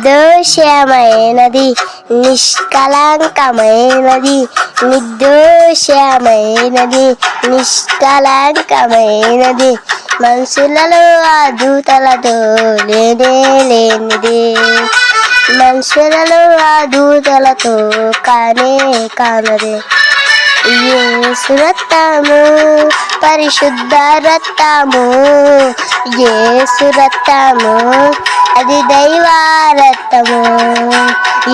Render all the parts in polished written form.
నిర్దోషమైనది, నిష్కలంకమైనది, నిర్దోషమైనది, నిష్కలంకమైనది, మనుషులలో ఆ దూతలతో లేనిది, మనుషులలో ఆ దూతలతో కానే కానది. యేసు రక్తము పరిశుద్ధ రక్తము, యేసు రక్తము అది దైవ రక్తము,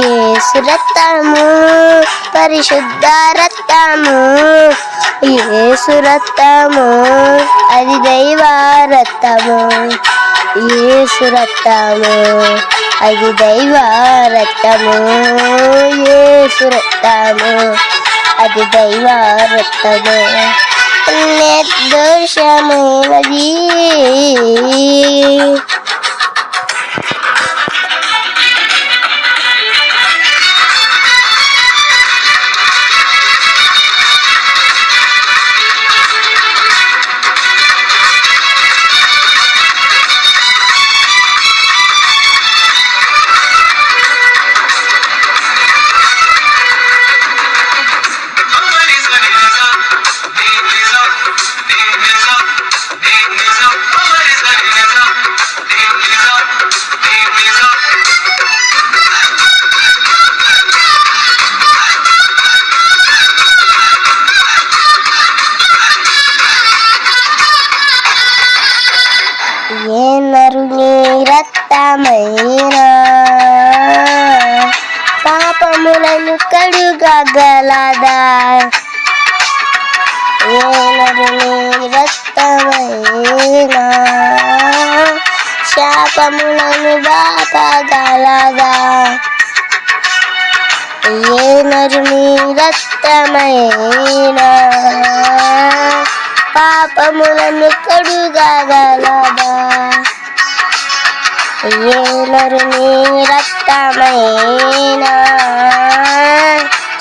యేసు రక్తము పరిశుద్ధ రక్తము, యేసు రక్తము అది దైవ రక్తము, యేసు రక్తము అది దైవ రక్తము, యేసు రక్తము అది దైవ రక్తము, నిర్దోషమైనది. ఏ నరుని రక్తమైన పాపములను కడుగగలదా, ఏ నరుని రక్తమైన శాపములను బాపగలదా, ఏ నరుని రక్తమైన పాపములను కడుగగలదా, ఏ నరుని రక్తమైన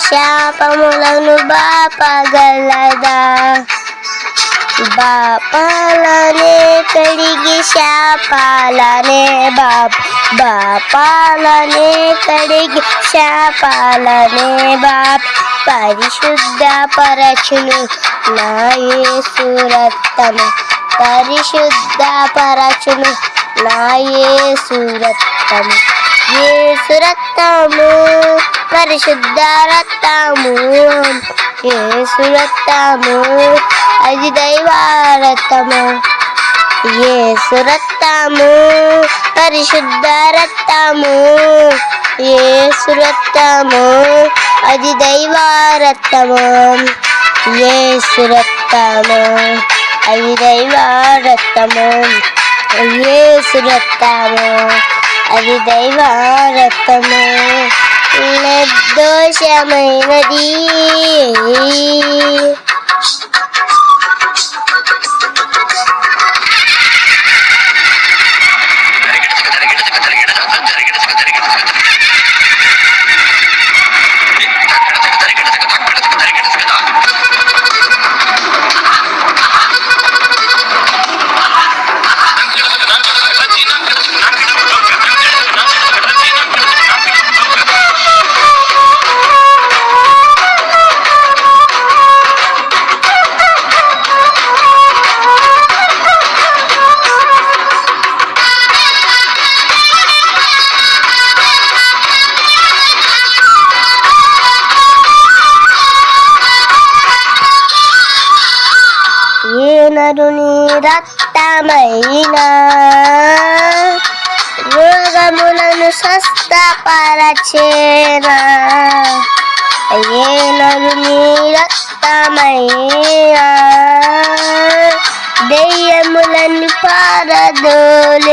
శాపములను బాపగలదా, బాపాలనే కడిగి శాపాలనే బాపాలనే కడిగి శాపాలనే పరిశుద్ధ పరచును నా యేసు రక్తము, పరిశుద్ధ పరచును నా యేసు రక్తము, యేసు రక్తము పరిశుద్ధ రక్తము, యేసు రక్తము అది దైవ రక్తము, యేసు రక్తము పరిశుద్ధ రక్తము, యేసు రక్తము అది దైవ రక్తము, యేసు రక్తము అది దైవ రక్తము, యేసు రక్తము అది దైవ రక్తము, నిర్దోషమైనది. ఏ నరుని రక్తమైన రోగములను స్వస్థపరచేనా, ఏ నరుని రక్తమైన దెయ్యములను పారదోలేనా,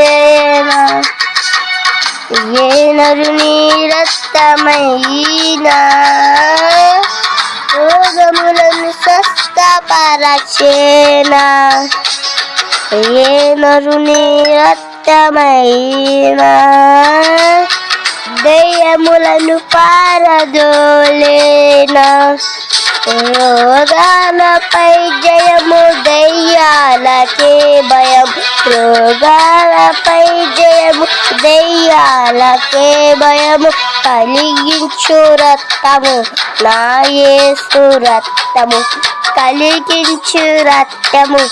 ఏ నరుని రక్తమైన రోగములను స్వస్థపరచేనా, ఏ నరుని రక్తమైన దెయ్యములను పారదోలేనా, రోగాలపై జయము, దెయ్యాల వాళ్ళకే భయం, రోగాలపై జయము, దెయ్యాలకే భయము కలిగించు రక్తము, నా యేసు రక్తము కలిగించు రక్తము,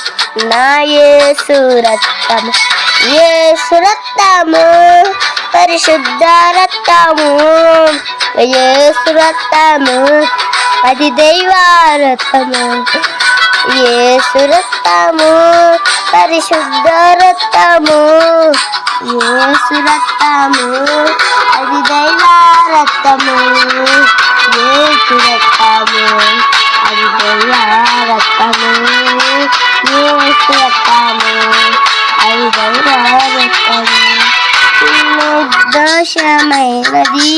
నా యేసు రక్తము, యేసు రక్తము పరిశుద్ధ రక్తము, యేసు రక్తము అది దైవ రక్తము, యేసు రక్తము పరిశుద్ధ రక్తము, యేసు రక్తము అది దైవ రక్తము, యేసు రక్తము అది దైవ రక్తము, యేసు రక్తము అది దైవ రక్తము నిర్దోషమైనది